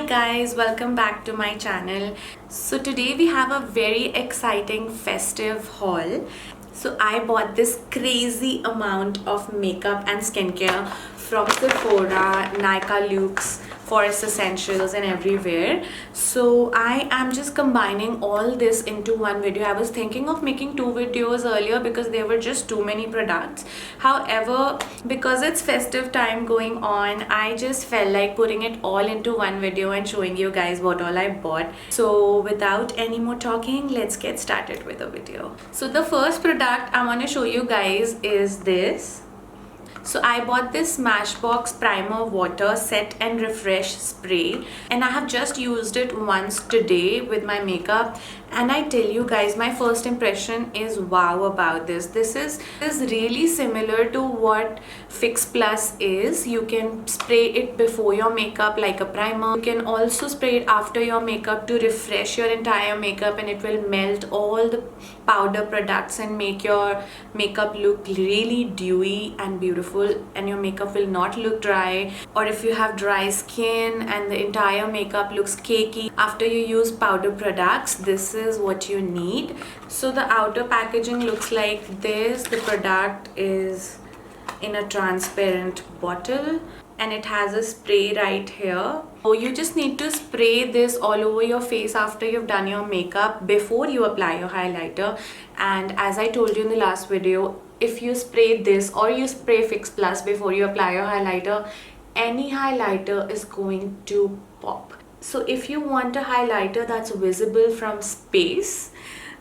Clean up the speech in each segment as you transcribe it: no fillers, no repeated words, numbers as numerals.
guys, welcome back to my channel. So today we have a very exciting festive haul. So I bought this crazy amount of makeup and skincare from Sephora, Nykaa Luxe, Forest Essentials and everywhere. So I am just combining all this into one video. I was thinking of making two videos earlier because there were just too many products. However, because it's festive time going on, I just felt like putting it all into one video and showing you guys what all I bought. So without any more talking, let's get started with the video. So the first product I want to show you guys is this. So I bought this Smashbox Primer Water Set and Refresh Spray, and I have just used it once today with my makeup, and I tell you guys, my first impression is wow about this. This is really similar to what Fix Plus is. You can spray it before your makeup like a primer. You can also spray it after your makeup to refresh your entire makeup, and it will melt all the powder products and make your makeup look really dewy and beautiful, and your makeup will not look dry. Or if you have dry skin and the entire makeup looks cakey after you use powder products, this is what you need. So the outer packaging looks like this. The product is in a transparent bottle and it has a spray right here. So you just need to spray this all over your face after you've done your makeup before you apply your highlighter. And as I told you in the last video, if you spray this or you spray Fix Plus before you apply your highlighter, any highlighter is going to pop. So if you want a highlighter that's visible from space,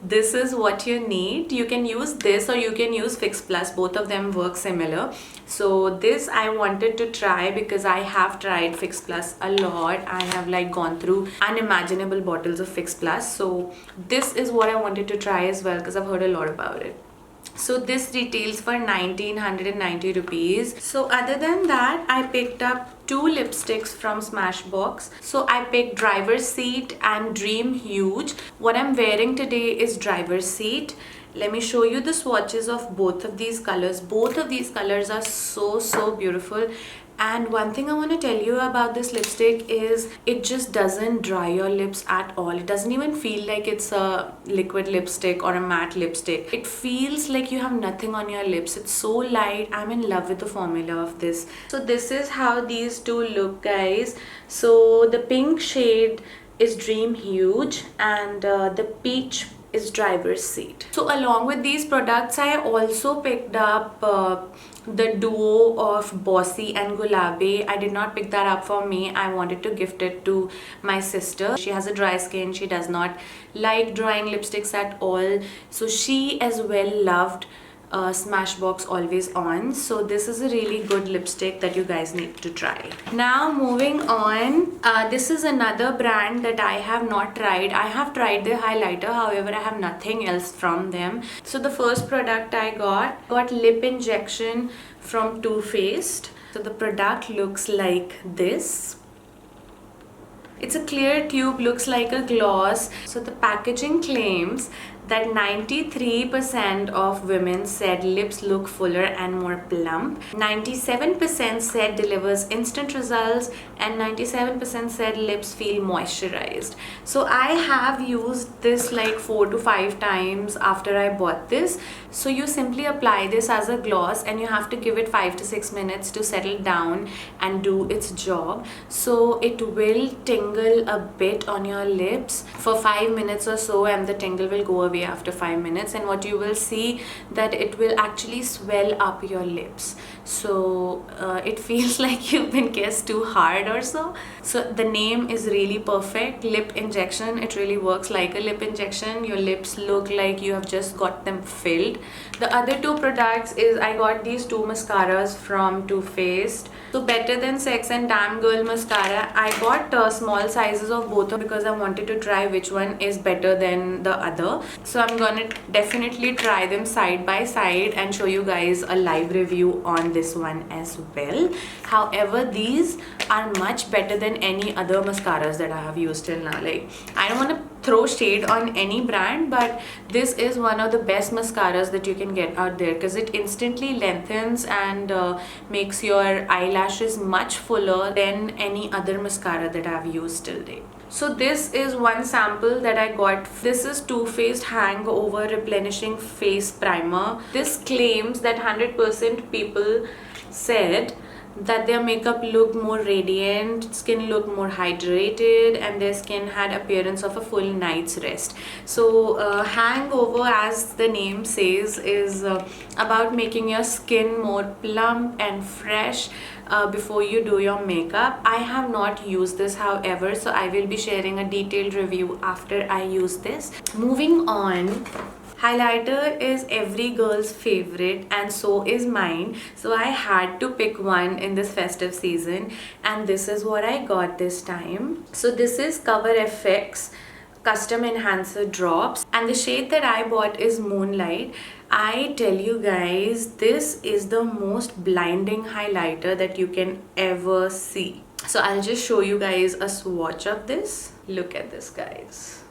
this is what you need. You can use this or you can use Fix Plus. Both of them work similar. So this I wanted to try because I have tried Fix Plus a lot. I have like gone through unimaginable bottles of Fix Plus. So this is what I wanted to try as well because I've heard a lot about it. So this retails for 1990 rupees. So other than that, I picked up two lipsticks from Smashbox. So I picked Driver's Seat and Dream Huge. What I'm wearing today is Driver's Seat. Let me show you the swatches of both of these colors. Both of these colors are so beautiful. And one thing I want to tell you about this lipstick is it just doesn't dry your lips at all. It doesn't even feel like it's a liquid lipstick or a matte lipstick. It feels like you have nothing on your lips. It's so light. I'm in love with the formula of this. So this is how these two look, guys. So the pink shade is Dream Huge and the peach is Driver's Seat. So along with these products, I also picked up the duo of Bossy and Gulabi. I did not pick that up for me. I wanted to gift it to my sister. She has a dry skin. She does not like drying lipsticks at all. So she as well loved Smashbox Always On. So this is a really good lipstick that you guys need to try. Now moving on, this is another brand that I have not tried. I have tried the highlighter, however I have nothing else from them. So the first product I got lip injection from Too Faced. So the product looks like this. It's a clear tube, looks like a gloss. So the packaging claims that 93% of women said lips look fuller and more plump, 97% said delivers instant results, and 97% said lips feel moisturized. So I have used this like 4 to 5 times after I bought this. So you simply apply this as a gloss and you have to give it 5 to 6 minutes to settle down and do its job. So it will tingle a bit on your lips for 5 minutes or so, and the tingle will go away after 5 minutes, and what you will see that it will actually swell up your lips. So it feels like you've been kissed too hard or so. So the name is really perfect, lip injection. It really works like a lip injection. Your lips look like you have just got them filled. The other two products is I got these two mascaras from Too Faced. So Better Than Sex and Damn Girl mascara. I got small sizes of both because I wanted to try which one is better than the other. So I'm gonna definitely try them side by side and show you guys a live review on this one as well. However, these are much better than any other mascaras that I have used till now. Like, I don't want to throw shade on any brand, but this is one of the best mascaras that you can get out there because it instantly lengthens and makes your eyelashes much fuller than any other mascara that I've used till date. So this is one sample that I got. This is Too Faced Hangover Replenishing Face Primer. This claims that 100% people said that their makeup looked more radiant, skin looked more hydrated, and their skin had appearance of a full night's rest. So hangover, as the name says, is about making your skin more plump and fresh before you do your makeup. I have not used this, however, so I will be sharing a detailed review after I use this. Moving on, highlighter is every girl's favorite and so is mine, so I had to pick one in this festive season, and this is what I got this time. So this is Cover FX Custom Enhancer Drops, and the shade that I bought is Moonlight. I tell you guys, this is the most blinding highlighter that you can ever see. So I'll just show you guys a swatch of this. Look at this, guys.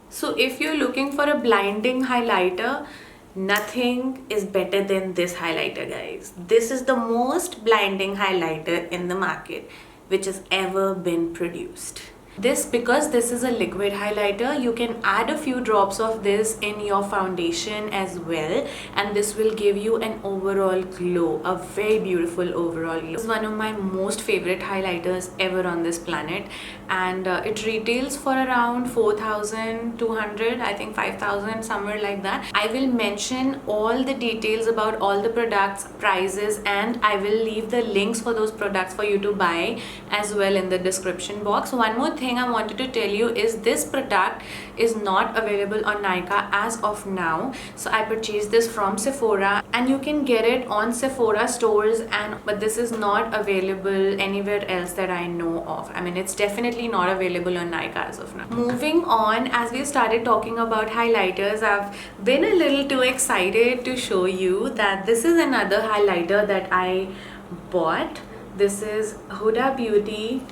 So if you're looking for a blinding highlighter, nothing is better than this highlighter, guys. This is the most blinding highlighter in the market which has ever been produced. Because this is a liquid highlighter, you can add a few drops of this in your foundation as well, and this will give you an overall glow, a very beautiful overall glow. This is one of my most favorite highlighters ever on this planet, and it retails for around 4,200, I think 5,000, somewhere like that. I will mention all the details about all the products, prices, and I will leave the links for those products for you to buy as well in the description box. One more thing I wanted to tell you is this product is not available on Nykaa as of now. So I purchased this from Sephora, and you can get it on Sephora stores, but this is not available anywhere else that I know of. I mean, it's definitely not available on Nykaa as of now. Moving on, as we started talking about highlighters, I've been a little too excited to show you that this is another highlighter that I bought. This is Huda Beauty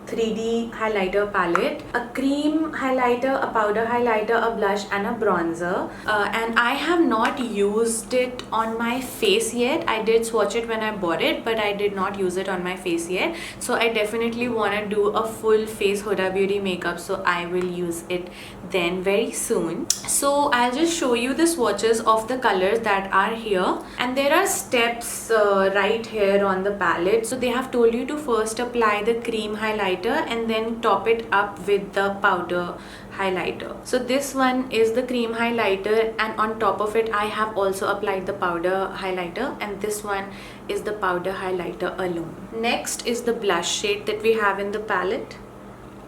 3D highlighter palette, a cream highlighter, a powder highlighter, a blush, and a bronzer, and I have not used it on my face yet. I did swatch it when I bought it, but I did not use it on my face yet, so I definitely want to do a full face Huda Beauty makeup, so I will use it then very soon. So I'll just show you the swatches of the colors that are here, and there are steps right here on the palette. So they have told you to first apply the cream highlighter and then top it up with the powder highlighter. So this one is the cream highlighter, and on top of it I have also applied the powder highlighter, and this one is the powder highlighter alone. Next is the blush shade that we have in the palette.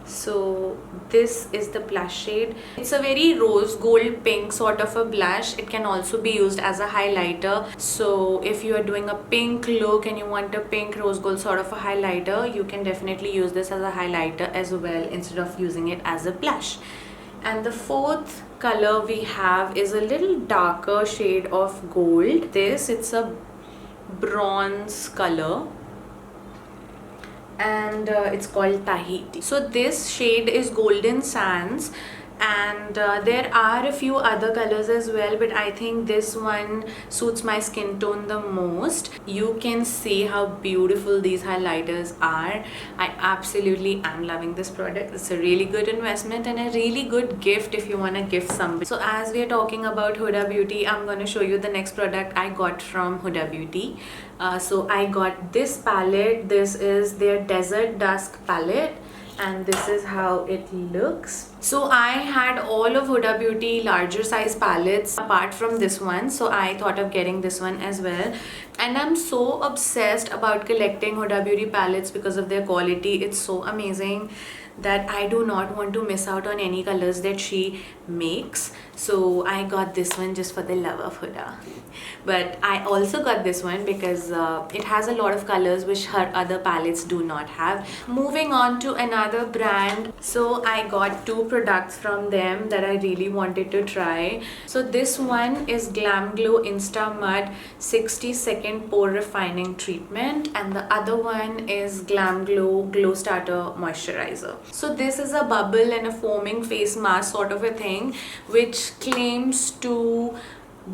So this is the blush shade. It's a very rose gold pink sort of a blush. It can also be used as a highlighter. So if you are doing a pink look and you want a pink rose gold sort of a highlighter, you can definitely use this as a highlighter as well instead of using it as a blush. And the fourth color we have is a little darker shade of gold. It's a bronze color, and it's called Tahiti. So this shade is Golden Sands, and there are a few other colors as well, but I think this one suits my skin tone the most. You can see how beautiful these highlighters are. I absolutely am loving this product. It's a really good investment and a really good gift if you want to gift somebody. So as we are talking about Huda Beauty, I'm going to show you the next product I got from Huda Beauty. So I got this palette. This is their Desert Dusk palette, and this is how it looks. So I had all of Huda Beauty larger size palettes apart from this one, so I thought of getting this one as well. And I'm so obsessed about collecting Huda Beauty palettes because of their quality. It's so amazing that I do not want to miss out on any colors that she makes. So I got this one just for the love of Huda. But I also got this one because it has a lot of colors which her other palettes do not have. Moving on to another brand. So I got two products from them that I really wanted to try. So this one is Glam Glow Insta Mud 60-second pore refining treatment, and the other one is Glam Glow Glow Starter Moisturizer. So this is a bubble and a foaming face mask sort of a thing which claims to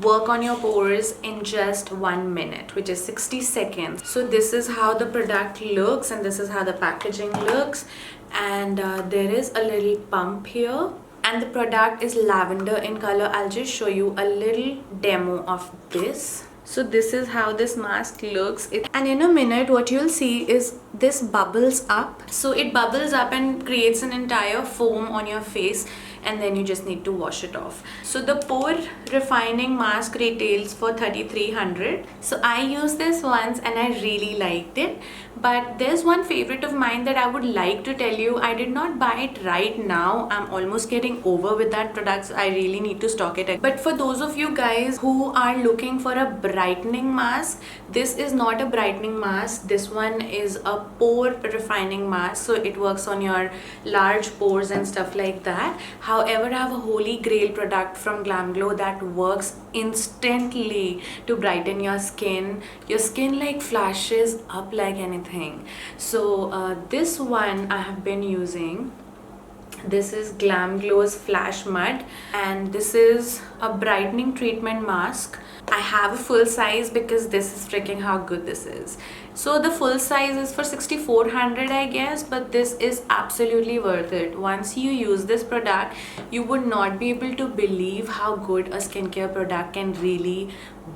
work on your pores in just 1 minute, which is 60 seconds. So this is how the product looks, and this is how the packaging looks, and there is a little pump here, and the product is lavender in color. I'll just show you a little demo of this. So this is how this mask looks, and in a minute what you'll see is this bubbles up. So it bubbles up and creates an entire foam on your face, and then you just need to wash it off. So the pore refining mask retails for 3,300. So I used this once and I really liked it, but there's one favorite of mine that I would like to tell you. I did not buy it right now. I'm almost getting over with that product, so I really need to stock it. But for those of you guys who are looking for a brightening mask, this is not a brightening mask. This one is a pore refining mask, so it works on your large pores and stuff like that. However, I have a holy grail product from Glam Glow that works instantly to brighten your skin. Your skin like flashes up like anything. So this one I have been using. This is Glam Glow's Flash Mud, and this is a brightening treatment mask. I have a full size because this is freaking how good this is. So the full size is for 6,400 I guess, but this is absolutely worth it. Once you use this product, you would not be able to believe how good a skincare product can really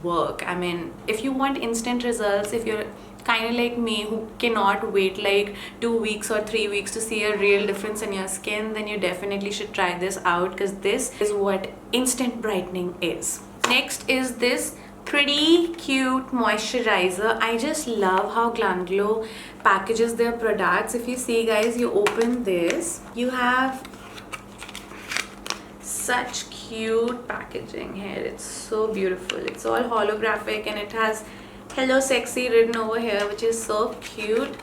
work. I mean, if you want instant results, if you're kind of like me who cannot wait like 2 weeks or 3 weeks to see a real difference in your skin, then you definitely should try this out, because this is what instant brightening is. Next is this pretty cute moisturizer. I just love how Glam Glow packages their products. If you see guys, you open this, you have such cute packaging here. It's so beautiful. It's all holographic and it has Hello Sexy written over here, which is so cute.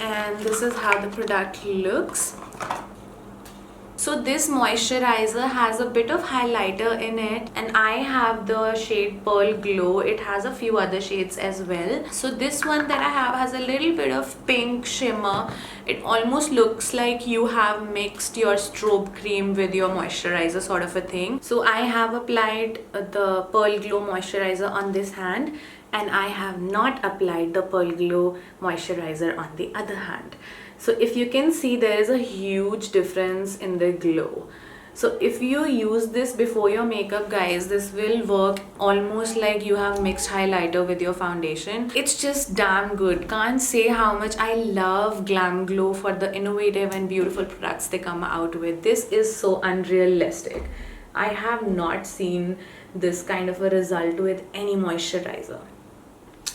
And this is how the product looks. So this moisturizer has a bit of highlighter in it, and I have the shade Pearl Glow. It has a few other shades as well. So this one that I have has a little bit of pink shimmer. It almost looks like you have mixed your strobe cream with your moisturizer sort of a thing. So I have applied the Pearl Glow moisturizer on this hand, and I have not applied the Pearl Glow moisturizer on the other hand. So if you can see, there is a huge difference in the glow. So if you use this before your makeup guys, this will work almost like you have mixed highlighter with your foundation. It's just damn good. Can't say how much I love Glam Glow for the innovative and beautiful products they come out with. This is so unrealistic. I have not seen this kind of a result with any moisturizer.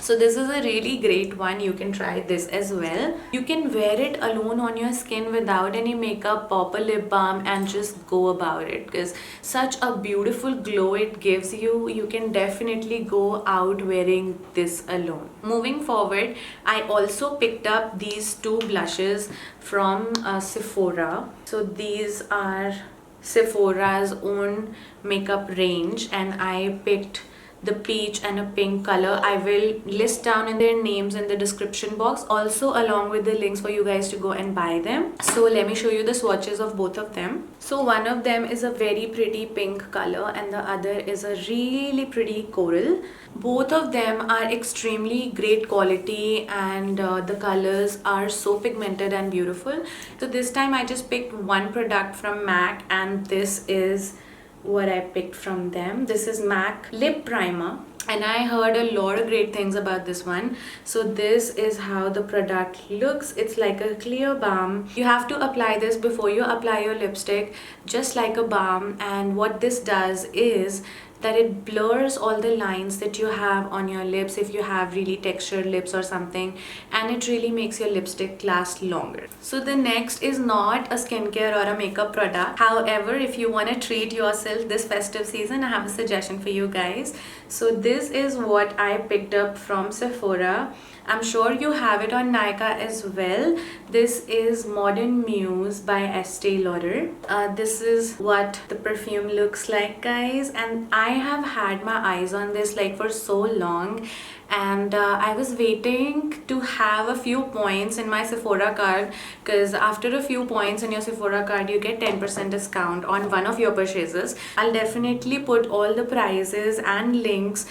So this is a really great one. You can try this as well. You can wear it alone on your skin without any makeup, pop a lip balm and just go about it, because such a beautiful glow it gives you. You can definitely go out wearing this alone. Moving forward, I also picked up these two blushes from Sephora. So these are Sephora's own makeup range, and I picked the peach and a pink color. I will list down in their names in the description box, also along with the links for you guys to go and buy them. So let me show you the swatches of both of them. So one of them is a very pretty pink color and the other is a really pretty coral. Both of them are extremely great quality, and the colors are so pigmented and beautiful. So this time I just picked one product from MAC, and this is what I picked from them. This is MAC Lip Primer, and I heard a lot of great things about this one. So this is how the product looks. It's like a clear balm. You have to apply this before you apply your lipstick, just like a balm. And what this does is that it blurs all the lines that you have on your lips if you have really textured lips or something, and it really makes your lipstick last longer. So the next is not a skincare or a makeup product. However, if you want to treat yourself this festive season, I have a suggestion for you guys. So this is what I picked up from Sephora. I'm sure you have it on Nykaa as well. This is Modern Muse by Estee Lauder. This is what the perfume looks like, guys, and I have had my eyes on this like for so long, and I was waiting to have a few points in my Sephora card, because after a few points in your Sephora card you get 10% discount on one of your purchases. I'll definitely put all the prices and links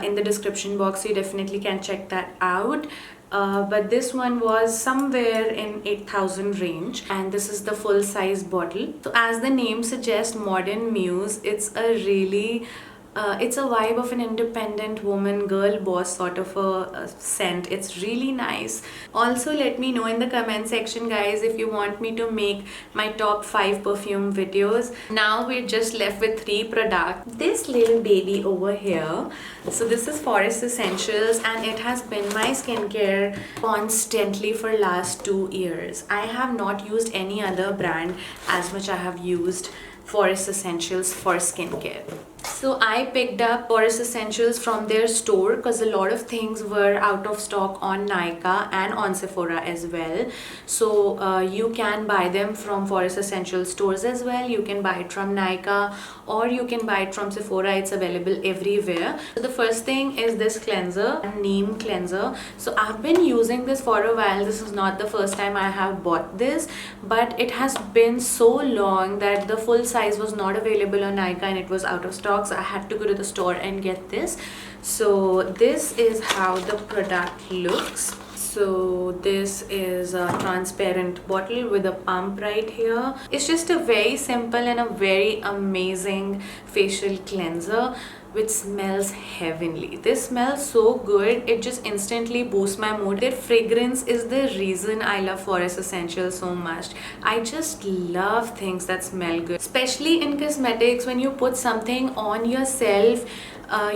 in the description box, so you definitely can check that out. But this one was somewhere in 8,000 range, and this is the full size bottle. So as the name suggests, Modern Muse, it's a really it's a vibe of an independent woman, girl boss sort of a scent. It's really nice. Also, let me know in the comment section, guys, if you want me to make my top 5 perfume videos. Now we're just left with 3 products. This little baby over here, so this is Forest Essentials, and it has been my skincare constantly for last 2 years. I have not used any other brand as much I have used Forest Essentials for skincare. So I picked up Forest Essentials from their store because a lot of things were out of stock on Nykaa and on Sephora as well. So you can buy them from Forest Essentials stores as well. You can buy it from Nykaa or you can buy it from Sephora. It's available everywhere. So the first thing is this cleanser, Neem cleanser. So I've been using this for a while. This is not the first time I have bought this, but it has been so long that the full size was not available on Nykaa and it was out of stock. So I had to go to the store and get this. So this is how the product looks. So this is a transparent bottle with a pump right here. It's just a very simple and a very amazing facial cleanser which smells heavenly. This smells so good, it just instantly boosts my mood. Their fragrance is the reason I love Forest Essentials so much. I just love things that smell good, especially in cosmetics. When you put something on yourself,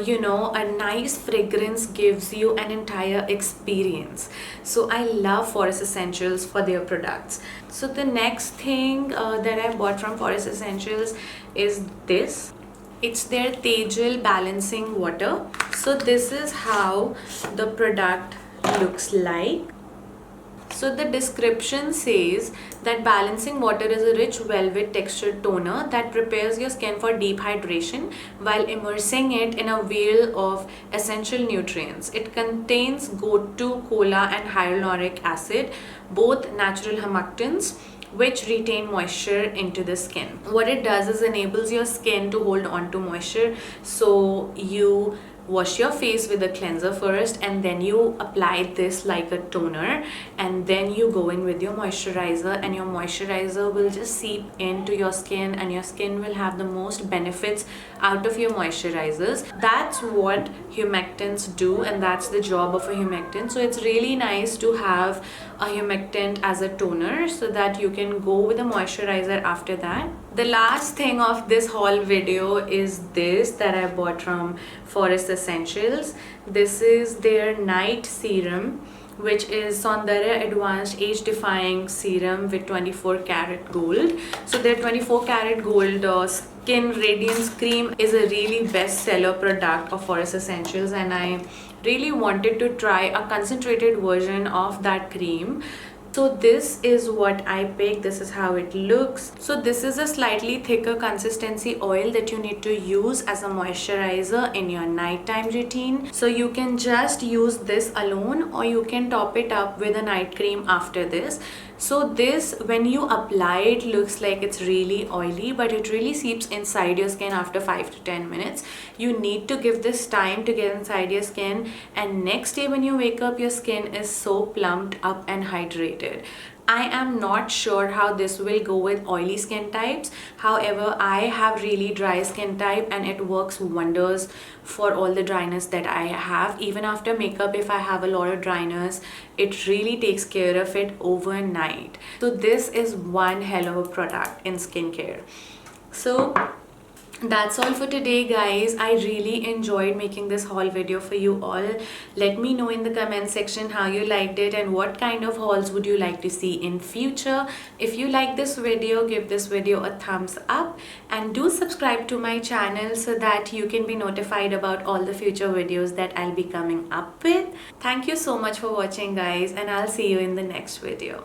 you know, a nice fragrance gives you an entire experience. So I love Forest Essentials for their products. So the next thing that I bought from Forest Essentials is this. It's their Tejal balancing water. So this is how the product looks like. So the description says that balancing water is a rich velvet textured toner that prepares your skin for deep hydration while immersing it in a veil of essential nutrients. It contains gotu kola and hyaluronic acid, both natural humectants, which retain moisture into the skin. What it does is enables your skin to hold on to moisture. So you wash your face with a cleanser first, and then you apply this like a toner, and then you go in with your moisturizer, and your moisturizer will just seep into your skin and your skin will have the most benefits out of your moisturizers. That's what humectants do, and that's the job of a humectant. So it's really nice to have a humectant as a toner so that you can go with a moisturizer after that. The last thing of this haul video is this that I bought from Forest Essentials. This is their night serum, which is Saundarya Advanced Age Defying Serum with 24 karat gold. So their 24 karat gold skin radiance cream is a really bestseller product of Forest Essentials, and I really wanted to try a concentrated version of that cream. So this is what I picked. This is how it looks. So this is a slightly thicker consistency oil that you need to use as a moisturizer in your nighttime routine. So you can just use this alone, or you can top it up with a night cream after this. So this, when you apply it, looks like it's really oily, but it really seeps inside your skin after 5 to 10 minutes. You need to give this time to get inside your skin, and next day when you wake up, your skin is so plumped up and hydrated. I am not sure how this will go with oily skin types. However, I have really dry skin type and it works wonders for all the dryness that I have. Even after makeup, if I have a lot of dryness, it really takes care of it overnight. So this is one hell of a product in skincare. So That's all for today, guys. I really enjoyed making this haul video for you all. Let me know in the comment section how you liked it and what kind of hauls would you like to see in future. If you like this video, give this video a thumbs up and do subscribe to my channel so that you can be notified about all the future videos that I'll be coming up with. Thank you so much for watching, guys, and I'll see you in the next video.